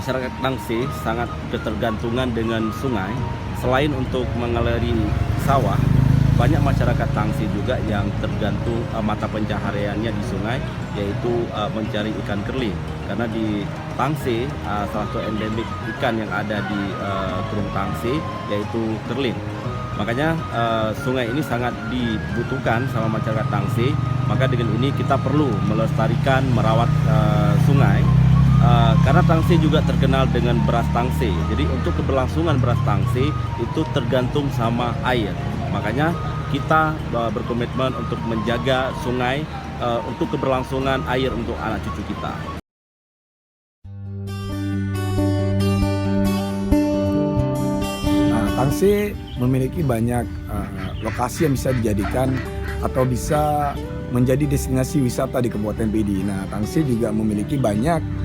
Masyarakat Tangsi sangat ketergantungan dengan sungai. Selain untuk mengairi sawah, banyak masyarakat Tangsi juga yang tergantung mata pencahariannya di sungai, yaitu mencari ikan kerling. Karena di Tangsi, salah satu endemik ikan yang ada di Kurung Tangsi yaitu kerling. Makanya sungai ini sangat dibutuhkan sama masyarakat Tangsi. Maka dengan ini kita perlu melestarikan, merawat sungai. Karena Tangsi juga terkenal dengan beras Tangsi. Jadi untuk keberlangsungan beras Tangsi itu tergantung sama air. Makanya kita berkomitmen untuk menjaga sungai untuk keberlangsungan air untuk anak cucu kita. Tangsi memiliki banyak lokasi yang bisa dijadikan atau bisa menjadi destinasi wisata di Kabupaten Pidi. Nah, Tangsi juga memiliki banyak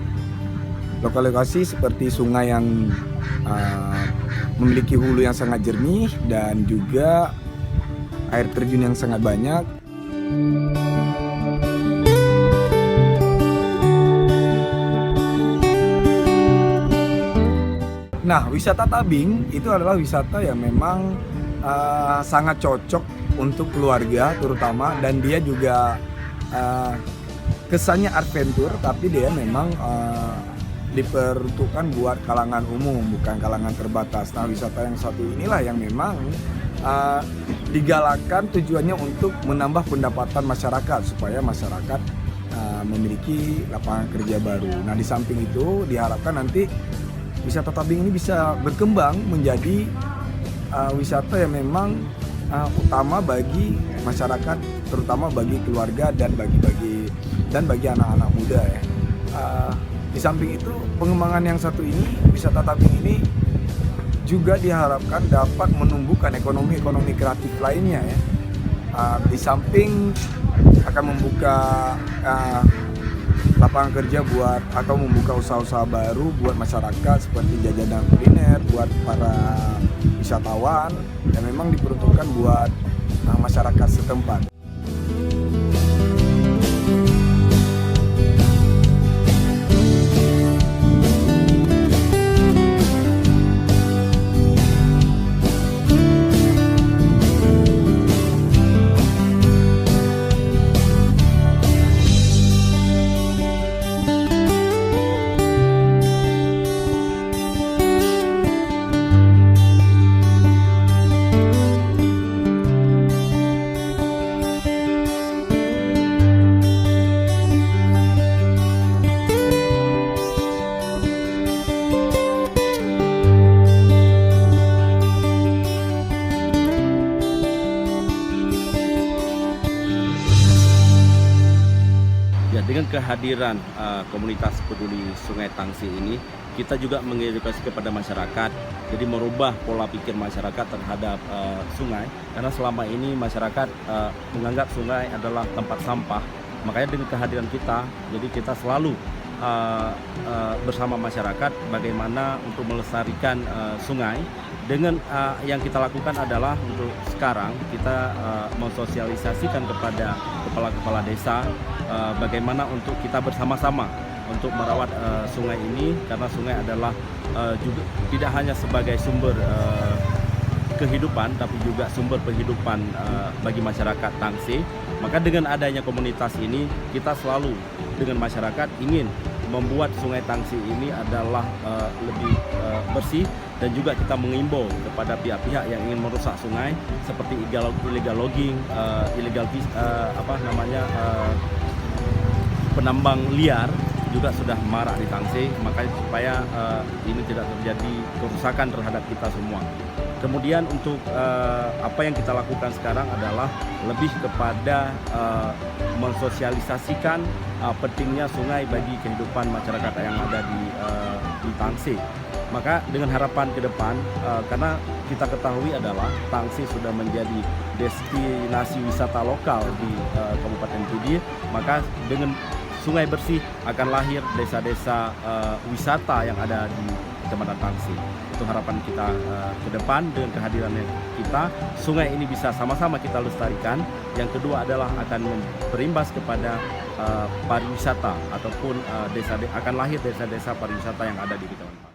lokasi seperti sungai yang memiliki hulu yang sangat jernih dan juga air terjun yang sangat banyak. Nah, wisata tabing itu adalah wisata yang memang sangat cocok untuk keluarga terutama, dan dia juga kesannya adventure, tapi dia memang diperuntukkan buat kalangan umum, bukan kalangan terbatas. Nah, wisata yang satu inilah yang memang digalakkan tujuannya untuk menambah pendapatan masyarakat supaya masyarakat memiliki lapangan kerja baru. Nah, di samping itu diharapkan nanti wisata tabing ini bisa berkembang menjadi wisata yang memang utama bagi masyarakat, terutama bagi keluarga dan bagi anak-anak muda ya. Di samping itu, pengembangan yang satu ini, wisata tabing ini juga diharapkan dapat menumbuhkan ekonomi kreatif lainnya ya. Di samping akan membuka lapangan kerja buat atau membuka usaha-usaha baru buat masyarakat seperti jajanan kuliner buat para wisatawan yang memang diperuntukkan buat masyarakat setempat. Dengan kehadiran komunitas peduli Sungai Tangsi ini, kita juga mengedukasi kepada masyarakat, jadi merubah pola pikir masyarakat terhadap sungai, karena selama ini masyarakat menganggap sungai adalah tempat sampah. Makanya dengan kehadiran kita, jadi kita selalu bersama masyarakat bagaimana untuk melestarikan sungai. Dengan yang kita lakukan adalah untuk sekarang kita mensosialisasikan kepada kepala-kepala desa bagaimana untuk kita bersama-sama untuk merawat sungai ini, karena sungai adalah juga tidak hanya sebagai sumber kehidupan tapi juga sumber penghidupan bagi masyarakat Tangsi. Maka dengan adanya komunitas ini kita selalu dengan masyarakat ingin membuat sungai Tangsi ini adalah lebih bersih, dan juga kita mengimbau kepada pihak-pihak yang ingin merusak sungai seperti illegal logging, penambang liar juga sudah marak di Tangsi, makanya supaya ini tidak terjadi kerusakan terhadap kita semua. Kemudian untuk apa yang kita lakukan sekarang adalah lebih kepada mensosialisasikan pentingnya sungai bagi kehidupan masyarakat yang ada di Tangsi. Maka dengan harapan ke depan, karena kita ketahui adalah Tangsi sudah menjadi destinasi wisata lokal di Kabupaten Pidi, maka dengan sungai bersih akan lahir desa-desa wisata yang ada di Kecamatan Tangsi. Itu harapan kita ke depan. Dengan kehadirannya kita, sungai ini bisa sama-sama kita lestarikan. Yang kedua adalah akan berimbas kepada pariwisata ataupun akan lahir desa-desa pariwisata yang ada di Kecamatan Tangsi.